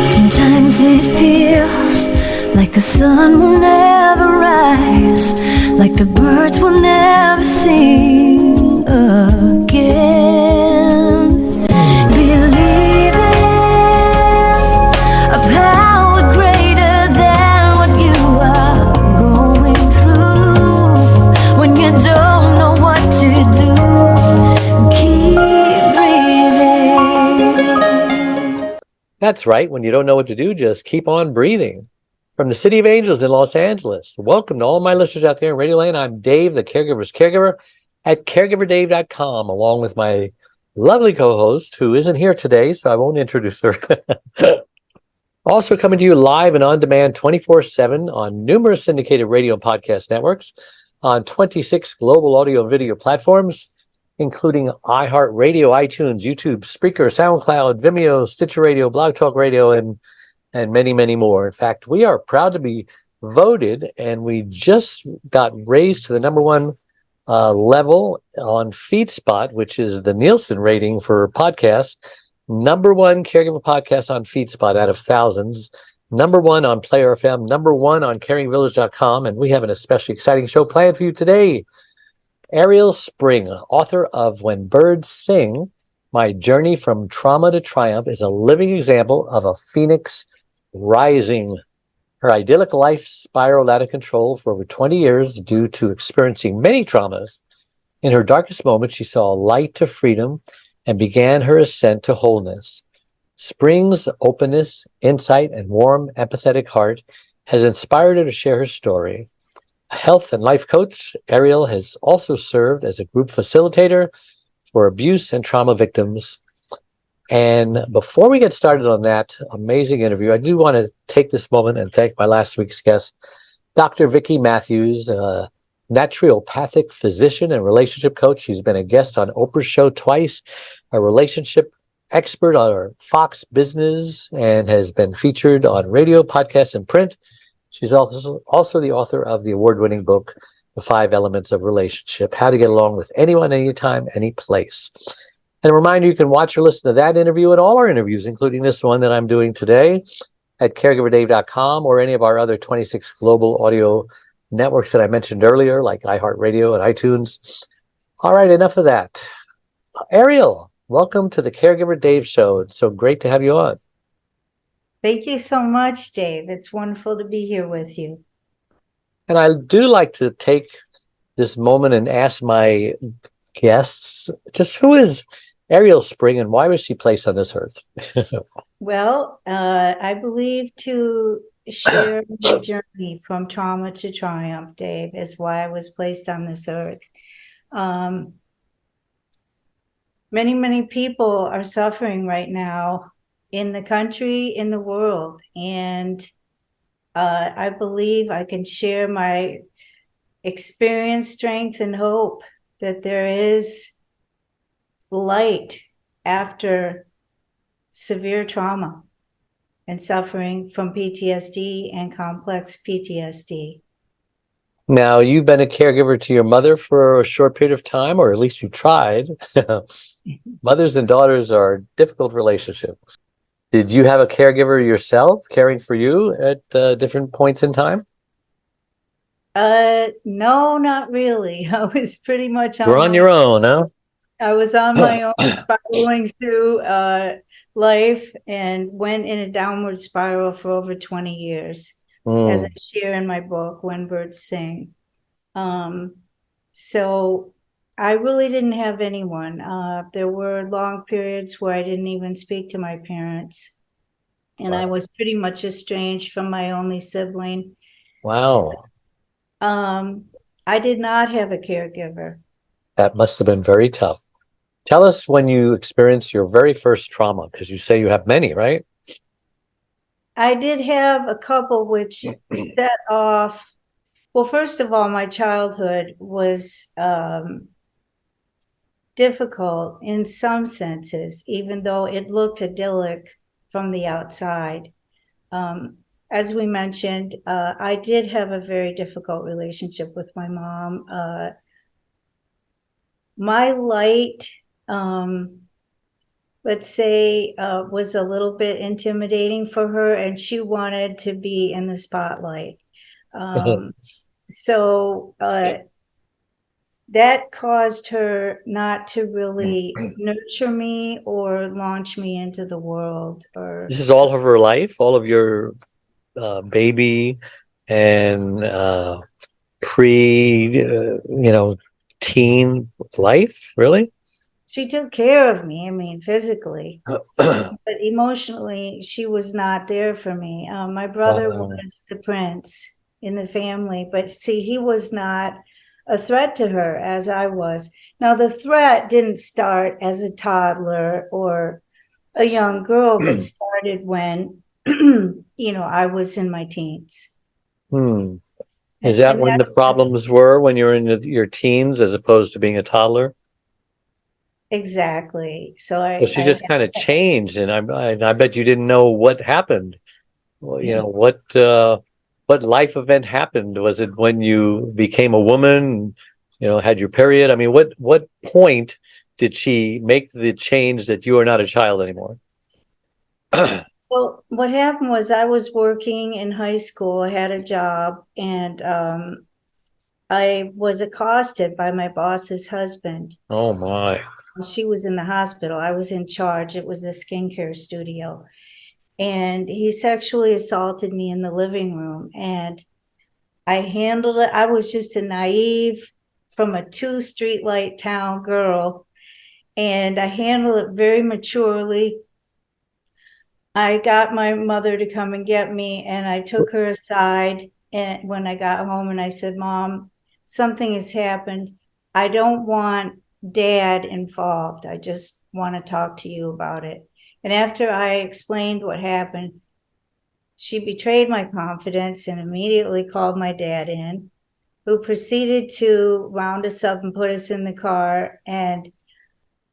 Sometimes it feels like the sun will never rise, like the birds will never sing again. Believe in a power greater than what you are going through. When you don't know what to do, keep breathing. That's right. When you don't know what to do, just keep on breathing. From the City of Angels in Los Angeles, welcome to all my listeners out there in Radio Land. I'm Dave, the Caregiver's Caregiver at caregiverdave.com, along with my lovely co-host, who isn't here today, so I won't introduce her. Also coming to you live and on demand 24/7 on numerous syndicated radio and podcast networks, on 26 global audio and video platforms, including iHeartRadio, iTunes, YouTube, Spreaker, SoundCloud, Vimeo, Stitcher Radio, Blog Talk Radio, and many, many more. In fact, we are proud to be voted, and we just got raised to the number one level on FeedSpot, which is the Nielsen rating for podcasts. Number one caregiver podcast on FeedSpot out of thousands. Number one on Player FM. Number one on caringvillage.com. And we have an especially exciting show planned for you today. Arielle Spring, author of When Birds Sing, My Journey from Trauma to Triumph, is a living example of a phoenix rising. Her idyllic life spiraled out of control for over 20 years due to experiencing many traumas. In her darkest moments, she saw a light to freedom and began her ascent to wholeness. Spring's openness, insight, and warm, empathetic heart has inspired her to share her story. A health and life coach, Arielle has also served as a group facilitator for abuse and trauma victims. And before we get started on that amazing interview, I do want to take this moment and thank my last week's guest, Dr. Vicki Matthews, a naturopathic physician and relationship coach. She's been a guest on Oprah's show twice, a relationship expert on our Fox Business, and has been featured on radio, podcasts, and print. She's also the author of the award-winning book, The 5 Elements of Relationship, How to Get Along with Anyone, Anytime, Any Place. And a reminder, you can watch or listen to that interview and all our interviews, including this one that I'm doing today, at caregiverdave.com or any of our other 26 global audio networks that I mentioned earlier, like iHeartRadio and iTunes. All right, enough of that. Arielle, welcome to the Caregiver Dave Show. It's so great to have you on. Thank you so much, Dave. It's wonderful to be here with you. And I do like to take this moment and ask my guests, just who is Arielle Spring and why was she placed on this earth? Well, I believe to share the journey from trauma to triumph, Dave, is why I was placed on this earth. Many, many people are suffering right now in the country, in the world. And I believe I can share my experience, strength, and hope that there is light after severe trauma and suffering from PTSD and complex PTSD. Now, you've been a caregiver to your mother for a short period of time, or at least you tried. Mothers and daughters are difficult relationships. Did you have a caregiver yourself caring for you at different points in time? No, not really. I was pretty much on your own, huh? I was on my own, spiraling through life, and went in a downward spiral for over 20 years, as I share in my book, When Birds Sing. So I really didn't have anyone. There were long periods where I didn't even speak to my parents, and I was pretty much estranged from my only sibling. Wow. So, I did not have a caregiver. That must have been very tough. Tell us when you experienced your very first trauma, because you say you have many, right? I did have a couple which set off. Well, first of all, my childhood was difficult in some senses, even though it looked idyllic from the outside. As we mentioned, I did have a very difficult relationship with my mom. My light let's say, was a little bit intimidating for her, and she wanted to be in the spotlight. So that caused her not to really nurture me or launch me into the world. Or This is all of her life, all of your baby and teen life, really? she took care of me, I mean, physically, but emotionally, she was not there for me. My brother Wow. was the prince in the family, but see, he was not a threat to her as I was. Now, the threat didn't start as a toddler or a young girl, but started when, I was in my teens. Hmm. Is And, that and when that, the problems were, when you're in your teens as opposed to being a toddler? exactly. So Well, she just kind of changed, and I bet you didn't know what happened. Well, what life event happened? Was it when you became a woman? Had your period? I mean, what point did she make the change that you are not a child anymore? Well, what happened was I was working in high school, I had a job, and I was accosted by my boss's husband. Oh my! She was in the hospital. I was in charge. It was a skincare studio. And he sexually assaulted me in the living room. And I handled it. I was just a naive, from a 2 streetlight town girl. And I handled it very maturely. I got my mother to come and get me, and I took her aside. And when I got home, and I said, Mom, something has happened. I don't want Dad involved. I just want to talk to you about it. And after I explained what happened, she betrayed my confidence and immediately called my dad in, who proceeded to round us up and put us in the car and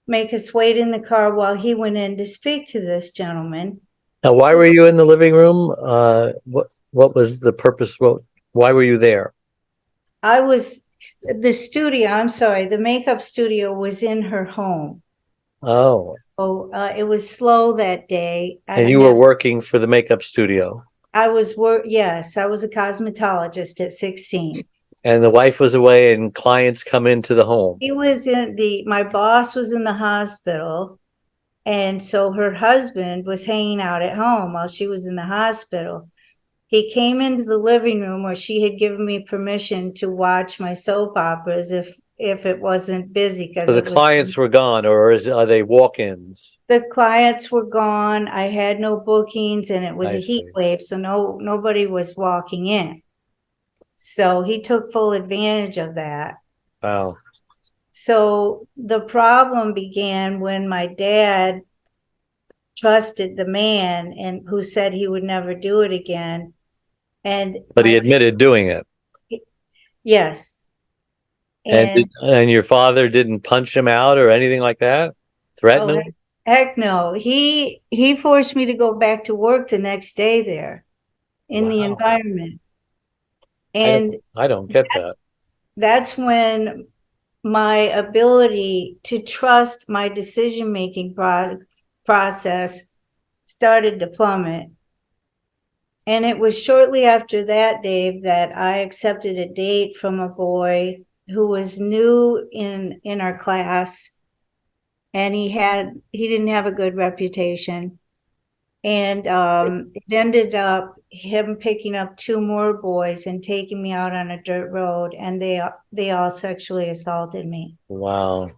make us wait in the car while he went in to speak to this gentleman. Now, why were you in the living room? What was the purpose? Why were you there? I was the makeup studio was in her home. Oh, So it was slow that day. and you were working for the makeup studio, Yes, I was a cosmetologist at 16. and the wife was away, and clients come into the home. My boss was in the hospital. And so her husband was hanging out at home while she was in the hospital. He came into the living room where she had given me permission to watch my soap operas if it wasn't busy, because So the clients were gone, or are they walk-ins? the clients were gone. I had no bookings, and it was I a heat see. wave, so nobody was walking in. So he took full advantage of that. Wow. So the problem began when my dad trusted the man and who said he would never do it again. But he admitted doing it. Yes. And And your father didn't punch him out or anything like that? Threaten oh, him? heck no. He forced me to go back to work the next day there in the Wow. environment. I And don't get that. that's when my ability to trust my decision-making process started to plummet. And it was shortly after that, Dave, that I accepted a date from a boy who was new in our class, and he didn't have a good reputation. And it ended up him picking up 2 more boys and taking me out on a dirt road, and they all sexually assaulted me. Wow.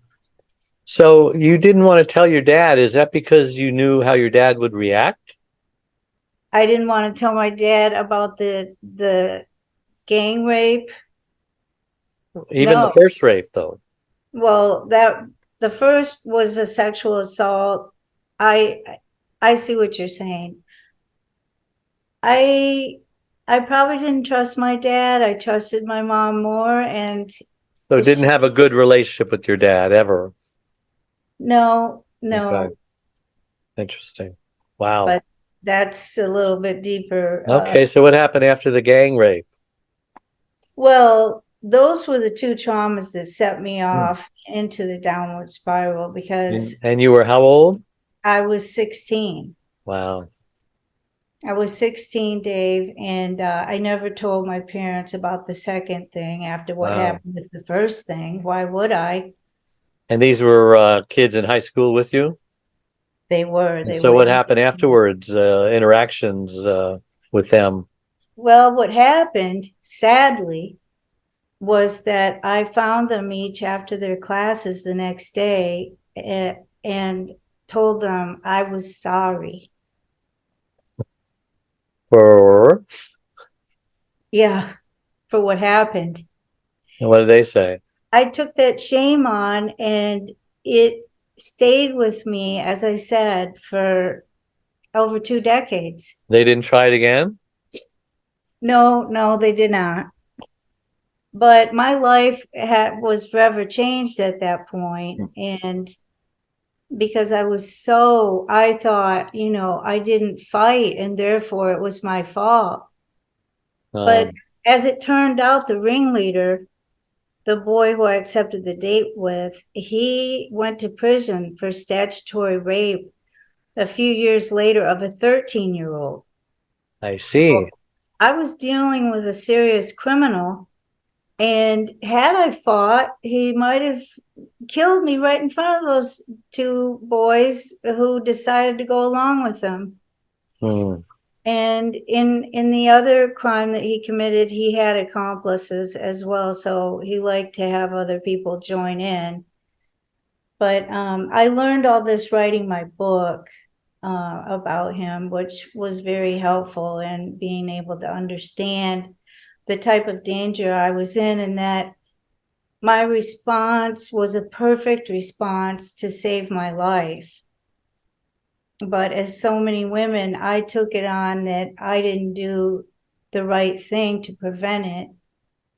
So you didn't want to tell your dad. Is that because you knew how your dad would react? I didn't want to tell my dad about the gang rape. Even the No. first rape, though. Well, the first was a sexual assault. I see what you're saying. I probably didn't trust my dad. I trusted my mom more, and So didn't have a good relationship with your dad ever. no. Okay. Interesting. Wow. But that's a little bit deeper. Okay, so what happened after the gang rape? Well, those were the 2 traumas that set me off into the downward spiral, because And you were how old? I was 16. Wow. I was 16, Dave, and I never told my parents about the second thing after what Wow. happened with the first thing. Why would I? And these were kids in high school with you? They were, And they so were. what happened afterwards? Interactions with them? Well, what happened, sadly, was that I found them each after their classes the next day and told them I was sorry. Or Yeah, for what happened. and what did they say? I took that shame on and it stayed with me, as I said, for over 2 decades. They didn't try it again? No, no, they did not. But my life was forever changed at that point, and because I thought, I didn't fight and therefore it was my fault. But Um, as it turned out, the ringleader, the boy who I accepted the date with, he went to prison for statutory rape a few years later of a 13-year-old. I So see. I was dealing with a serious criminal, and had I fought, he might have killed me right in front of those two boys who decided to go along with him. Hmm. And in the other crime that he committed, he had accomplices as well, so he liked to have other people join in. But I learned all this writing my book about him, which was very helpful in being able to understand the type of danger I was in, and that my response was a perfect response to save my life. But as so many women, I took it on that I didn't do the right thing to prevent it,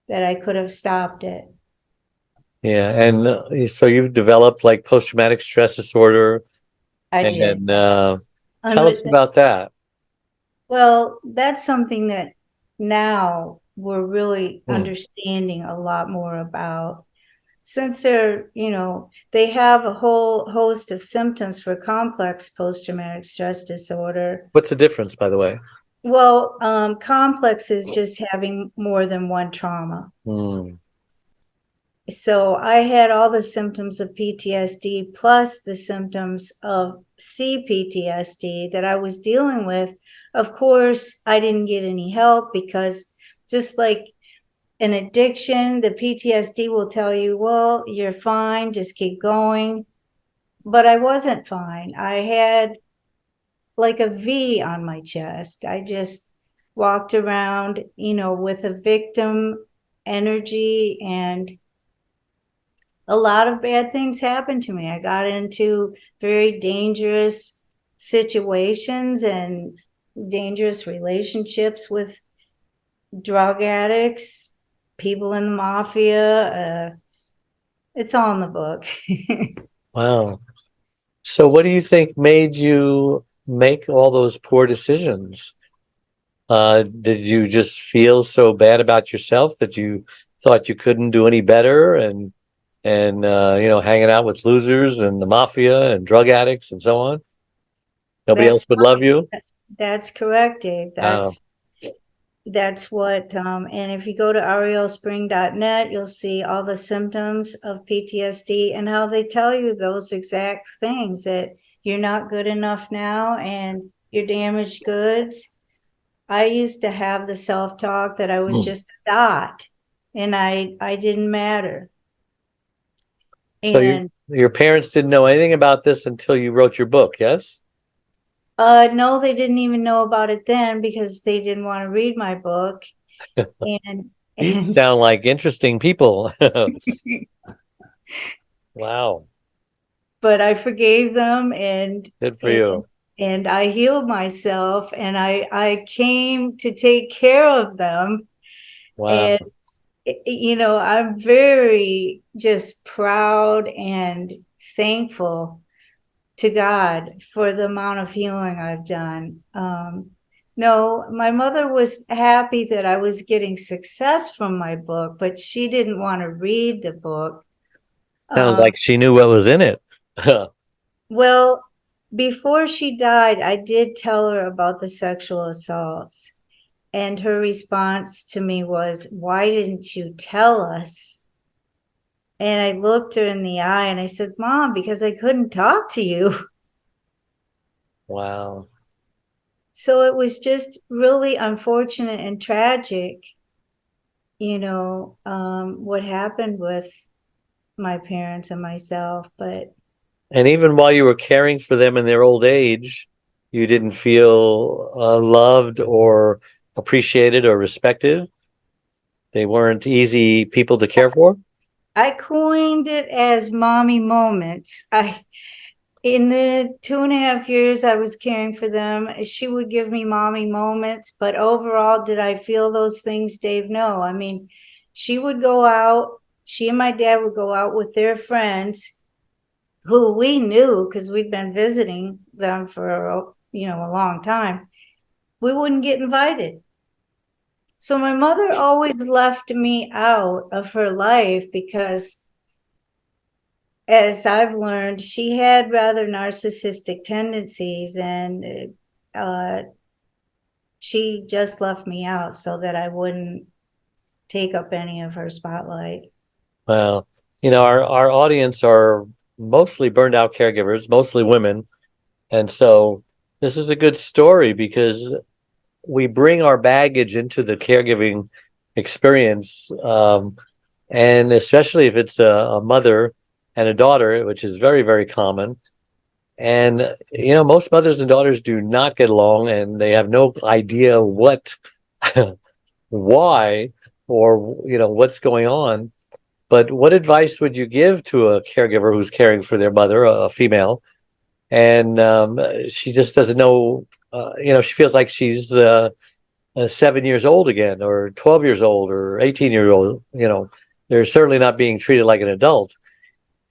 that I could have stopped it. Yeah. And so you've developed like post-traumatic stress disorder. I did. And Yes. tell us about that. Well, that's something that now we're really Hmm. understanding a lot more about. Since they have a whole host of symptoms for complex post-traumatic stress disorder. What's the difference, by the way? Well, complex is just having more than one trauma. Hmm. So I had all the symptoms of PTSD plus the symptoms of CPTSD that I was dealing with. Of course, I didn't get any help because, just like an addiction, the PTSD will tell you, well, you're fine, just keep going. But I wasn't fine. I had like a V on my chest. I just walked around, with a victim energy, and a lot of bad things happened to me. I got into very dangerous situations and dangerous relationships with drug addicts, people in the mafia. It's all in the book. Wow. So what do you think made you make all those poor decisions? Did you just feel so bad about yourself that you thought you couldn't do any better and hanging out with losers and the mafia and drug addicts and so on? Nobody That's else would love you? that's correct, Dave. Wow. That's what, and if you go to ariellespring.net, you'll see all the symptoms of PTSD and how they tell you those exact things, that you're not good enough now and you're damaged goods. I used to have the self-talk that I was Hmm. just a dot and I didn't matter. So And your parents didn't know anything about this until you wrote your book, yes? no, they didn't even know about it then because they didn't want to read my book. And You and sound like interesting people. Wow. but I forgave them, Good for and you. and I healed myself, and I came to take care of them. And Wow. I'm very just proud and thankful to God for the amount of healing I've done. No, my mother was happy that I was getting success from my book, but she didn't want to read the book. Sounds Um, like she knew what was in it. well, before she died, I did tell her about the sexual assaults. And her response to me was, "Why didn't you tell us?" And I looked her in the eye and I said, "Mom, because I couldn't talk to you." Wow. So it was just really unfortunate and tragic, what happened with my parents and myself. But And even while you were caring for them in their old age, you didn't feel loved or appreciated or respected. They weren't easy people to care for. I coined it as mommy moments. In the 2.5 years I was caring for them, she would give me mommy moments. But overall, did I feel those things, Dave? No. I mean, she would go out, she and my dad would go out with their friends who we knew because we'd been visiting them for, a long time. We wouldn't get invited. So my mother always left me out of her life because, as I've learned, she had rather narcissistic tendencies, and she just left me out so that I wouldn't take up any of her spotlight. Well, our audience are mostly burned out caregivers, mostly women. And so this is a good story because we bring our baggage into the caregiving experience. And especially if it's a mother and a daughter, which is very, very common. And, most mothers and daughters do not get along and they have no idea what, why, or, what's going on. But what advice would you give to a caregiver who's caring for their mother, a female, and she just doesn't know, she feels like she's 7 years old again, or 12 years old, or 18 years old. They're certainly not being treated like an adult.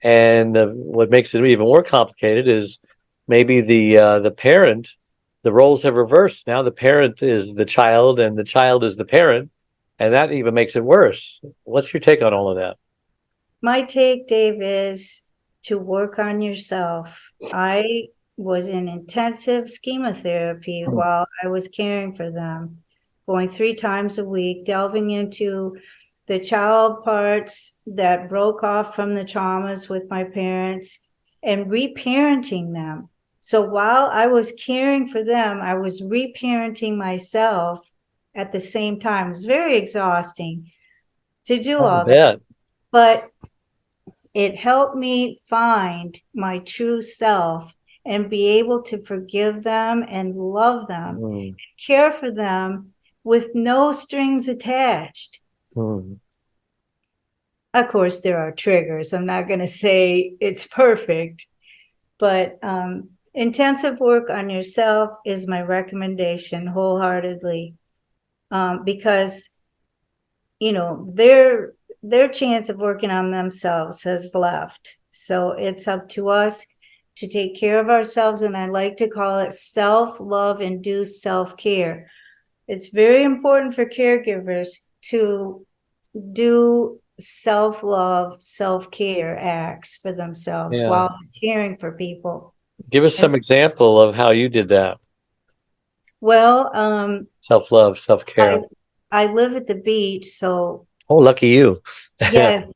And what makes it even more complicated is maybe the parent, the roles have reversed. Now the parent is the child, and the child is the parent, and that even makes it worse. What's your take on all of that? My take, Dave, is to work on yourself. I was in intensive chemotherapy while I was caring for them, going 3 times a week, delving into the child parts that broke off from the traumas with my parents and reparenting them. So while I was caring for them, I was reparenting myself at the same time. It was very exhausting to do I all that, bet. but it helped me find my true self and be able to forgive them and love them, Mm, care for them with no strings attached. mm. Of course, there are triggers. I'm not going to say it's perfect, but intensive work on yourself is my recommendation wholeheartedly, because their chance of working on themselves has left. So it's up to us to take care of ourselves, and I like to call it self-love induced self-care. It's very important for caregivers to do self-love, self-care acts for themselves Yeah. while caring for people. Give us And some example of how you did that. well, Self-love, I self-care. I live at the beach, so Oh, lucky you. yes.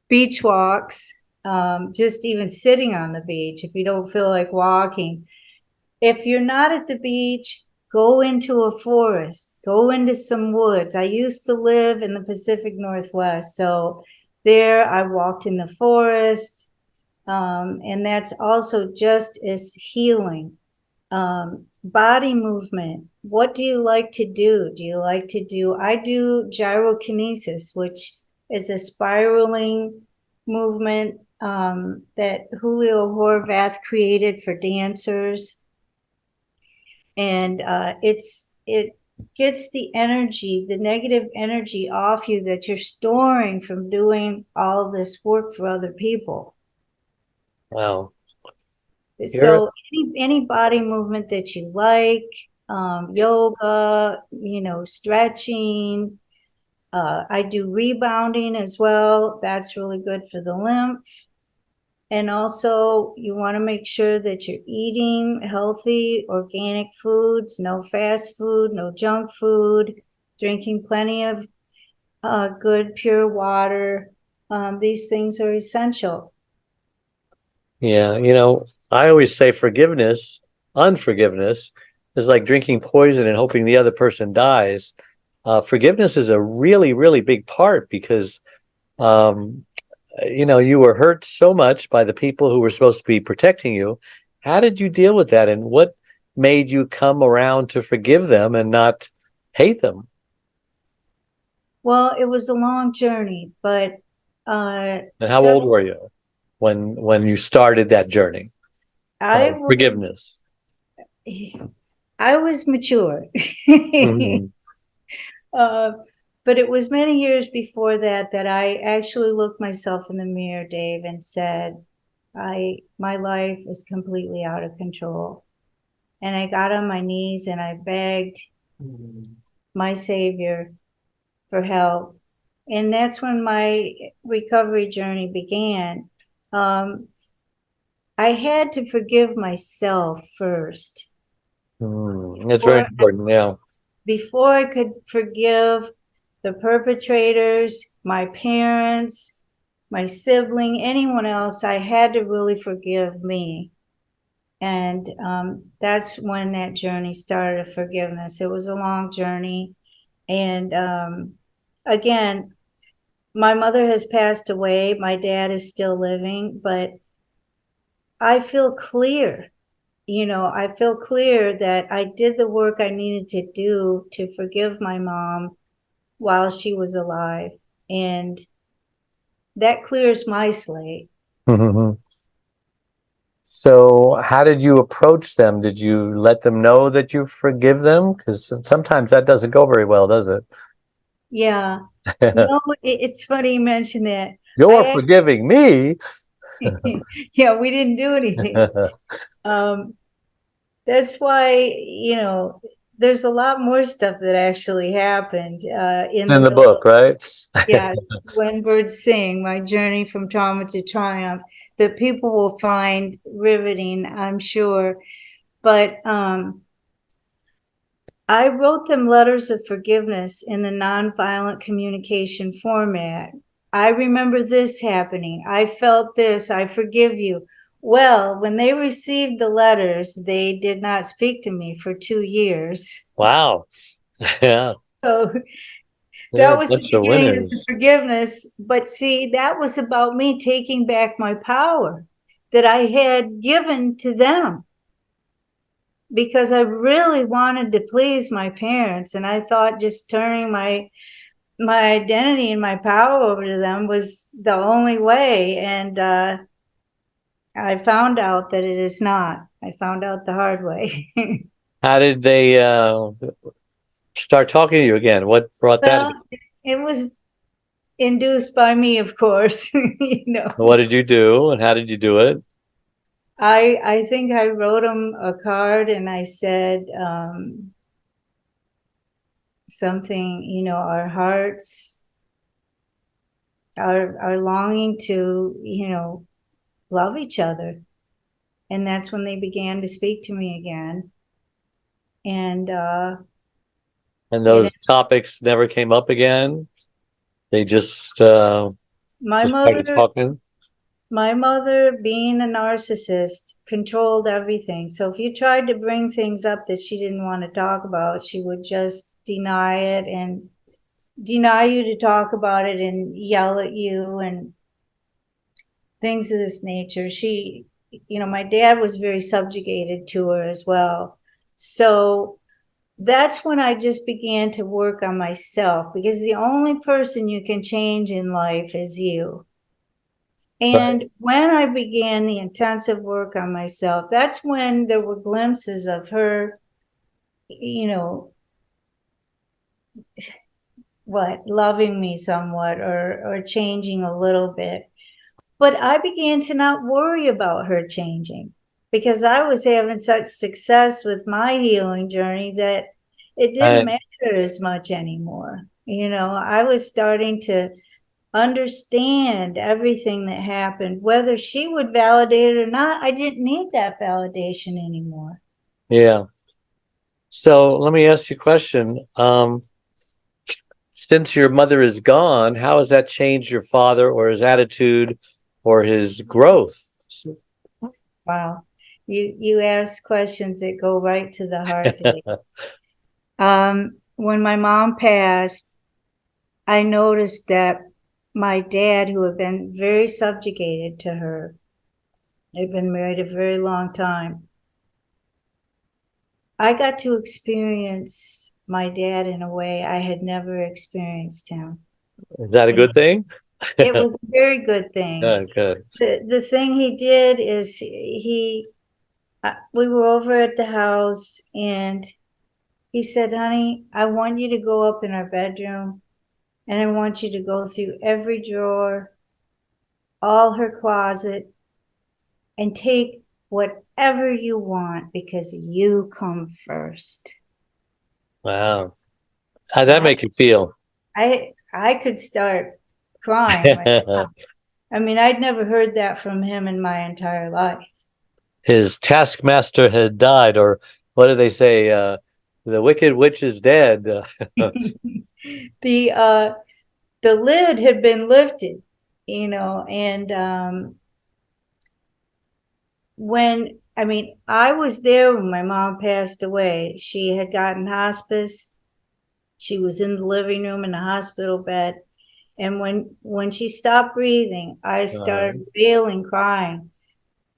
Beach walks, just even sitting on the beach if you don't feel like walking. If you're not at the beach, go into a forest, go into some woods. I used to live in the Pacific Northwest, so there I walked in the forest, and that's also just as healing. Body movement. What do you like to do? I do gyrokinesis, which is a spiraling movement that Julio Horvath created for dancers. And it gets the energy, the negative energy off you that you're storing from doing all this work for other people. Wow. You're So any body movement that you like, yoga, stretching. I do rebounding as well. That's really good for the lymph. And also, you want to make sure that you're eating healthy, organic foods, no fast food, no junk food, drinking plenty of good, pure water. These things are essential. Yeah, I always say unforgiveness is like drinking poison and hoping the other person dies. Forgiveness is a really, really big part because, um, you were hurt so much by the people who were supposed to be protecting you. How did you deal with that? And what made you come around to forgive them and not hate them? Well, it was a long journey, but And how old so were you when you started that journey I of was forgiveness? I was mature. Mhm. Uh, but it was many years before that that I actually looked myself in the mirror, Dave, and said, my life is completely out of control. And I got on my knees and I begged my savior for help. And that's when my recovery journey began. Um, I had to forgive myself first. It's very Before, important. Yeah. before I could forgive the perpetrators, my parents, my sibling, anyone else, I had to really forgive me. And that's when that journey started of forgiveness. It was a long journey. And again, my mother has passed away. My dad is still living, but I feel clear. I feel clear that I did the work I needed to do to forgive my mom while she was alive. And that clears my slate. Mhm. So, how did you approach them? Did you let them know that you forgive them? Because sometimes that doesn't go very well, does it? Yeah. It's funny you mentioned that. You're I forgiving me. yeah, we didn't do anything. Um, that's why, there's a lot more stuff that actually happened in the In the book. book, right? Yes, When Birds Sing, My Journey from Trauma to Triumph, that people will find riveting, I'm sure. But I wrote them letters of forgiveness in the nonviolent communication format. I remember this happening. I felt this. I forgive you. Well, when they received the letters, they did not speak to me for 2 years. Wow. Yeah. So They're that a was the bunch of beginning of the winners. forgiveness. But see, that was about me taking back my power that I had given to them because I really wanted to please my parents. And I thought just turning my identity and my power over to them was the only way. And I found out that it is not. I found out the hard way. How did they start talking to you again? What brought that Well, about? it was induced by me, of course. What did you do and how did you do it? I think I wrote him a card and I said something, our hearts are longing to, love each other. And that's when they began to speak to me again. And And it those topics never came up again. They my just started mother talking. my mother being a narcissist controlled everything. So if you tried to bring things up that she didn't want to talk about, she would just deny it and deny you to talk about it and yell at you and things of this nature. My dad was very subjugated to her as well. So that's when I just began to work on myself because the only person you can change in life is you. Right. And when I began the intensive work on myself, that's when there were glimpses of her, you know, loving me somewhat or changing a little bit. But I began to not worry about her changing because I was having such success with my healing journey that it didn't I, matter as much anymore. I was starting to understand everything that happened, whether she would validate it or not. I didn't need that validation anymore. Yeah. So let me ask you a question. Since your mother is gone, how has that changed your father or his attitude or his growth? Wow. You ask questions that go right to the heart, Dave. When my mom passed, I noticed that my dad, who had been very subjugated to her, had been married a very long time. I got to experience my dad in a way I had never experienced him. Is that a good thing? It was a very good thing. Good. The thing he did is we were over at the house and he said, honey, I want you to go up in our bedroom and I want you to go through every drawer, all her closet, and take whatever you want because you come first. Wow. How'd that make you feel? I could start crying right now. I mean, I'd never heard that from him in my entire life. His taskmaster had died, or what do they say? The wicked witch is dead. The lid had been lifted, and I was there when my mom passed away. She had gotten hospice. She was in the living room in the hospital bed. And when she stopped breathing, I started wailing, crying.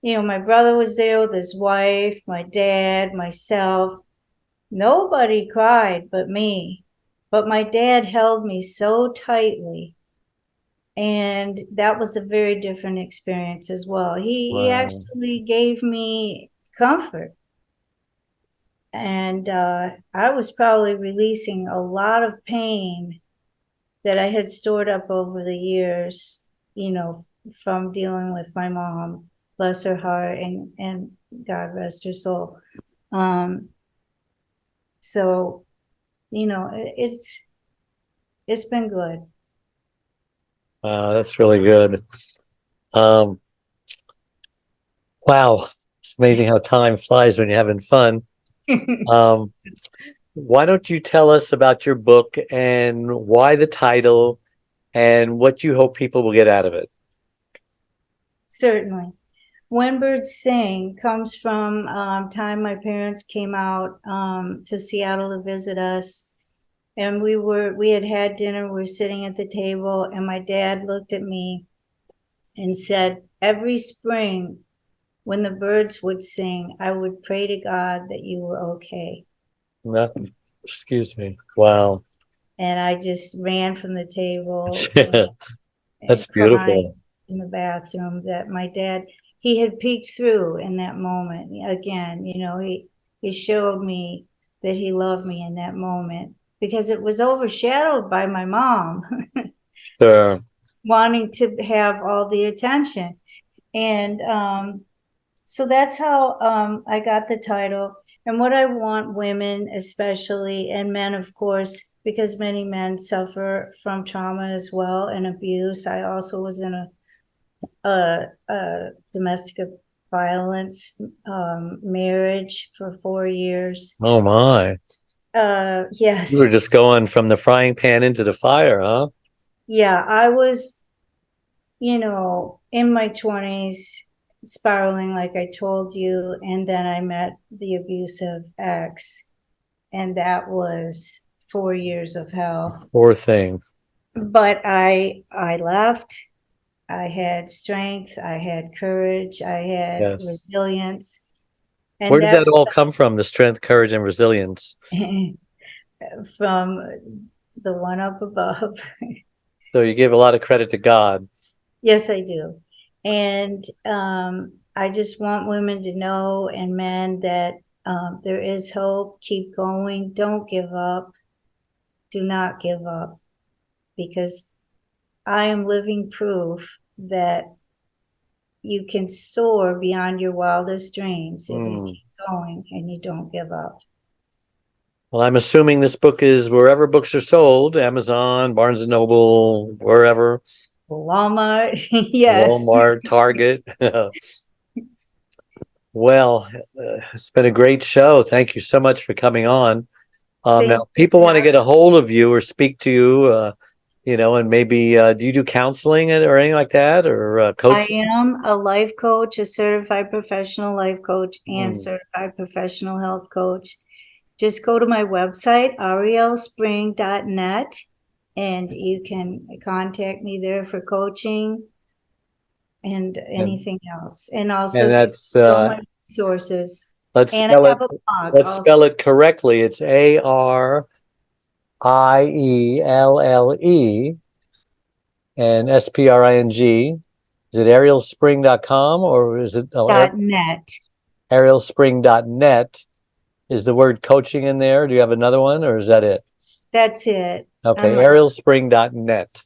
My brother was there with his wife, my dad, myself. Nobody cried but me. But my dad held me so tightly. And that was a very different experience as well. He actually gave me comfort. And I was probably releasing a lot of pain that I had stored up over the years, from dealing with my mom, bless her heart, and God rest her soul. So, it's been good. Wow, that's really good. Um, wow, it's amazing how time flies when you're having fun. Um, why don't you tell us about your book and why the title and what you hope people will get out of it? Certainly. When Birds Sing comes from time my parents came out to Seattle to visit us, and we had dinner. We were sitting at the table, and my dad looked at me and said, every spring when the birds would sing, I would pray to God that you were okay. No, excuse me. Wow. And I just ran from the table That's and beautiful. crying in the bathroom that my dad, he had peeked through in that moment. Again, he showed me that he loved me in that moment because it was overshadowed by my mom Sure. wanting to have all the attention. And so that's how I got the title. And what I want women, especially, and men, of course, because many men suffer from trauma as well and abuse. I also was in a domestic violence marriage for 4 years. Oh my. Yes. You were just going from the frying pan into the fire, huh? Yeah, I was, in my 20s, spiraling like I told you, and then I met the abusive ex, and that was 4 years of hell. Poor thing. But I left. I had strength, I had courage, I had Yes. resilience, Where and did that that's all come from? The strength, courage, and resilience. from the one up above. So you give a lot of credit to God. Yes, I do. And I just want women to know, and men, that there is hope. Keep going. Don't give up. Do not give up, because I am living proof that you can soar beyond your wildest dreams if you keep going and you don't give up. Well, I'm assuming this book is wherever books are sold, Amazon, Barnes and Noble, wherever, Walmart, yes. Walmart, Target. Well, it's been a great show. Thank you so much for coming on. Thank Now, you people for want to get having a hold of you or speak to you, and maybe do you do counseling or anything like that, or I coaching? am a life coach, a certified professional life coach, and Hmm. certified professional health coach. Just go to my website, ariellespring.net, and you can contact me there for coaching and And anything else. And also and just that's all my resources. let's And I spell it have a blog let's also. spell it correctly. It's Arielle and Spring. Is it arielspring.com or is it .net. arielspring.net? Is the word coaching in there? Do you have another one or is that it? That's it. Okay, I'm arielspring.net.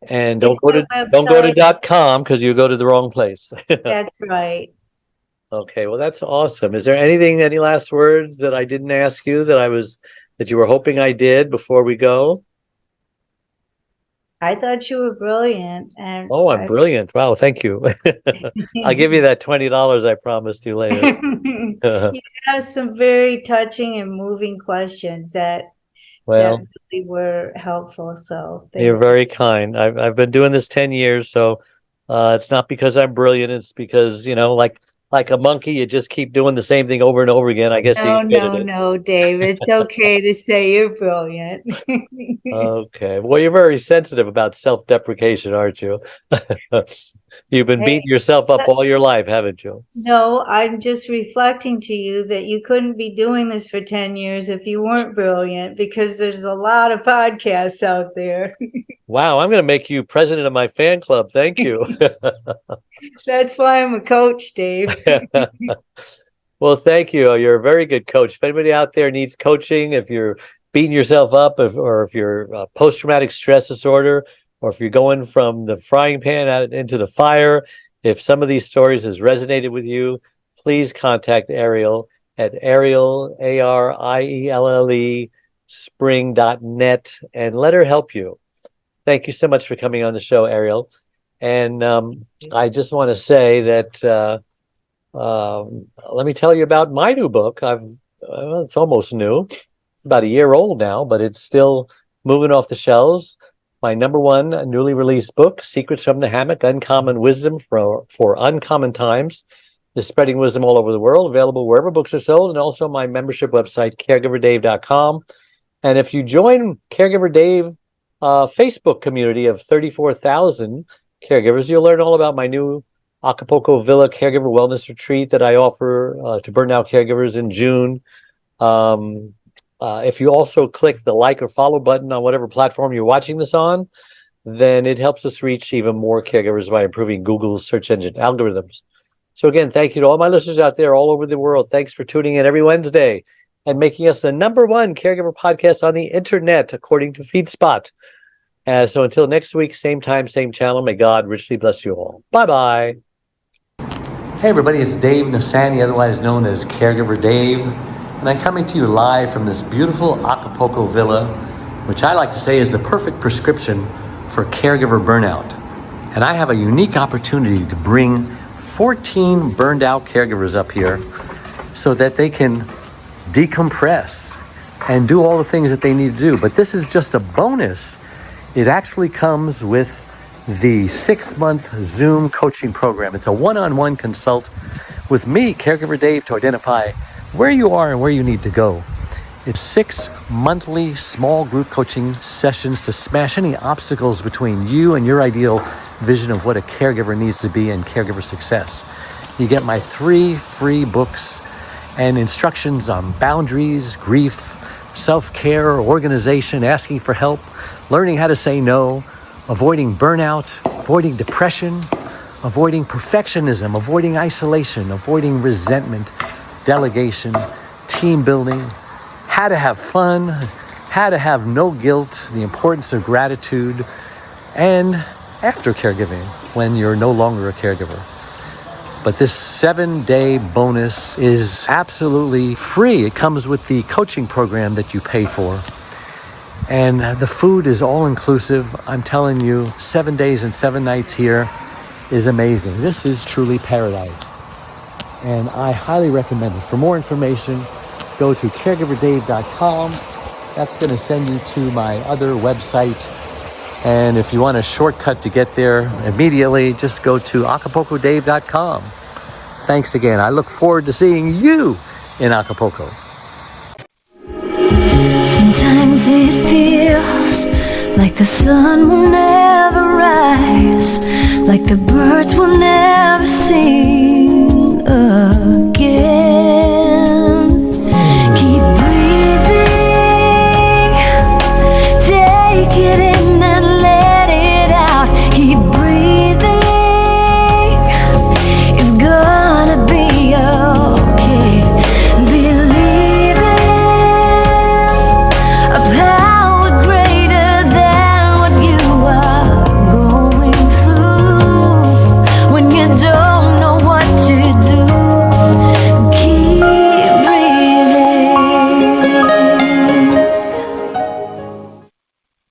And It's my don't go website. to .com because you go to the wrong place. That's right. Okay, well that's awesome. Is there any last words that I didn't ask you that you were hoping I did before we go? I thought you were brilliant, and Oh, I'm brilliant. Wow, thank you. I'll give you that $20 I promised you later. you asked some very touching and moving questions that Well, really were helpful. So you're thank you. very kind. I've been doing this 10 years, so it's not because I'm brilliant, it's because, like a monkey, you just keep doing the same thing over and over again. I guess you No, get good at no, it. no, Dave. It's okay to say you're brilliant. Okay. Well, you're very sensitive about self-deprecation, aren't you? You've been Hey, beating yourself up all your life, haven't you? no, I'm just reflecting to you that you couldn't be doing this for 10 years if you weren't brilliant, because there's a lot of podcasts out there. Wow, I'm going to make you president of my fan club. Thank you. That's why I'm a coach, Dave. Well, thank you. You're a very good coach. If anybody out there needs coaching, if you're beating yourself up, or if you're post-traumatic stress disorder, or if you're going from the frying pan out into the fire, if some of these stories has resonated with you, please contact Arielle at Arielle, Arielle, spring.net, and let her help you. Thank you so much for coming on the show, Arielle. And I just want to say that let me tell you about my new book. It's almost new. It's about a year old now, but it's still moving off the shelves. My number one newly released book, Secrets from the Hammock: Uncommon Wisdom for Uncommon Times, is spreading wisdom all over the world. Available wherever books are sold, and also my membership website, caregiverdave.com. And if you join Caregiver Dave Facebook community of 34,000 caregivers, you'll learn all about my new Acapulco Villa Caregiver Wellness Retreat that I offer to burnout caregivers in June. If you also click the like or follow button on whatever platform you're watching this on, then it helps us reach even more caregivers by improving Google's search engine algorithms. So again, thank you to all my listeners out there all over the world. Thanks for tuning in every Wednesday and making us the number one caregiver podcast on the internet, according to FeedSpot. So until next week, same time, same channel, may God richly bless you all. Bye-bye. Hey everybody, it's Dave Nassani, otherwise known as Caregiver Dave, and I'm coming to you live from this beautiful Acapulco villa, which I like to say is the perfect prescription for caregiver burnout. And I have a unique opportunity to bring 14 burned out caregivers up here so that they can decompress and do all the things that they need to do. But this is just a bonus. It actually comes with the 6-month Zoom coaching program. It's a one-on-one consult with me, Caregiver Dave, to identify where you are and where you need to go. It's 6 monthly small group coaching sessions to smash any obstacles between you and your ideal vision of what a caregiver needs to be and caregiver success. You get my 3 free books and instructions on boundaries, grief, self-care, organization, asking for help, learning how to say no, avoiding burnout, avoiding depression, avoiding perfectionism, avoiding isolation, avoiding resentment, delegation, team building, how to have fun, how to have no guilt, the importance of gratitude, and after caregiving when you're no longer a caregiver. But this 7-day bonus is absolutely free. It comes with the coaching program that you pay for. And the food is all inclusive. I'm telling you, 7 days and 7 nights here is amazing. This is truly paradise. And I highly recommend it. For more information, go to caregiverdave.com. That's going to send you to my other website. And if you want a shortcut to get there immediately, just go to acapulcodave.com. Thanks again. I look forward to seeing you in Acapulco. Sometimes it feels like the sun will never rise, like the birds will never sing.